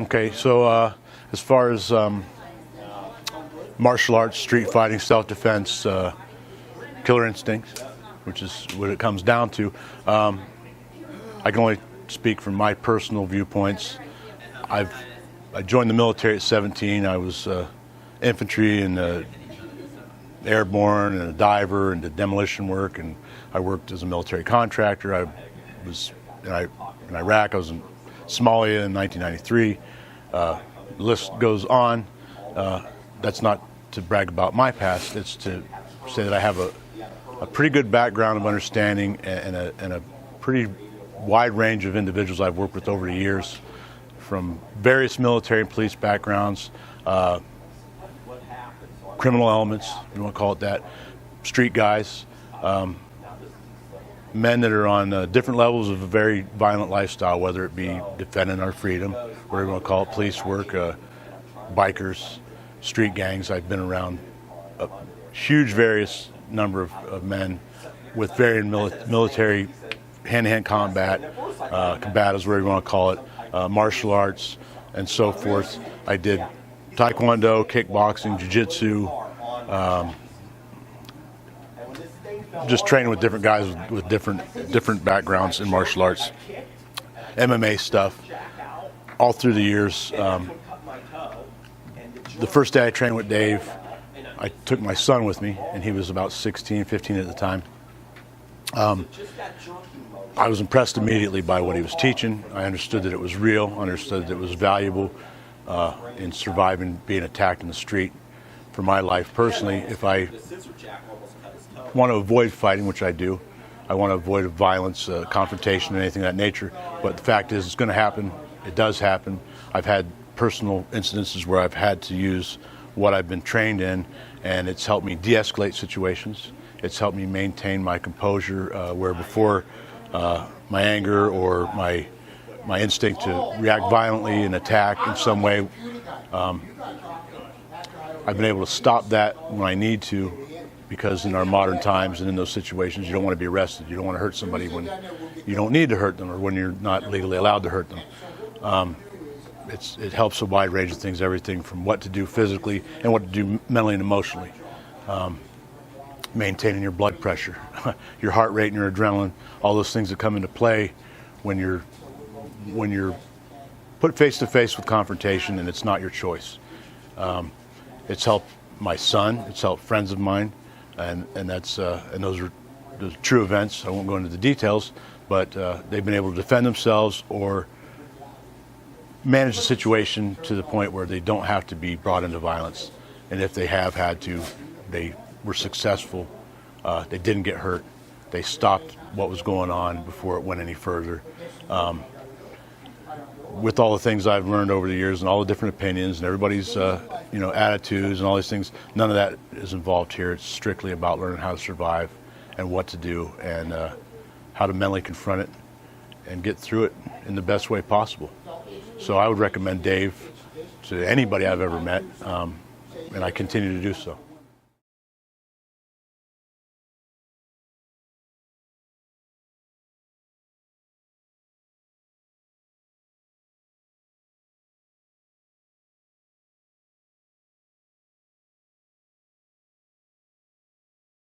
Okay, so as far as martial arts, street fighting, self-defense, killer instincts, which is what it comes down to, I can only speak from my personal viewpoints. I joined the military at 17. I was infantry and airborne and a diver and did demolition work, and I worked as a military contractor. I was in Iraq. I was in Somalia in 1993. The list goes on. That's not to brag about my past. It's to say that I have a pretty good background of understanding and a pretty wide range of individuals I've worked with over the years, from various military and police backgrounds, criminal elements, if you want to call it that, street guys, men that are on different levels of a very violent lifestyle, whether it be defending our freedom, whatever you want to call it, police work, bikers, street gangs. I've been around a huge various number of men with varying military hand-to-hand combat, combatives, whatever you want to call it, martial arts, and so forth. I did taekwondo, kickboxing, jiu-jitsu, just training with different guys with different backgrounds in martial arts, MMA stuff, all through the years. The first day I trained with Dave, I took my son with me, and he was about 16, 15 at the time. I was impressed immediately by what he was teaching. I understood that it was real, understood that it was valuable in surviving being attacked in the street. For my life personally, if I want to avoid fighting, which I do, I want to avoid violence, confrontation, and anything of that nature. But the fact is, it's going to happen. It does happen. I've had personal incidences where I've had to use what I've been trained in, and it's helped me de-escalate situations. It's helped me maintain my composure, where before my anger or my instinct to react violently and attack in some way, I've been able to stop that when I need to, because in our modern times and in those situations, you don't want to be arrested. You don't want to hurt somebody when you don't need to hurt them or when you're not legally allowed to hurt them. It helps a wide range of things, everything from what to do physically and what to do mentally and emotionally. Maintaining your blood pressure, your heart rate and your adrenaline, all those things that come into play when you're put face to face with confrontation and it's not your choice. It's helped my son, it's helped friends of mine, and those are true events. I won't go into the details, but they've been able to defend themselves or manage the situation to the point where they don't have to be brought into violence. And if they have had to, they were successful. They didn't get hurt. They stopped what was going on before it went any further. With all the things I've learned over the years and all the different opinions and everybody's attitudes and all these things, none of that is involved here. It's strictly about learning how to survive and what to do and how to mentally confront it and get through it in the best way possible. So I would recommend Dave to anybody I've ever met, and I continue to do so.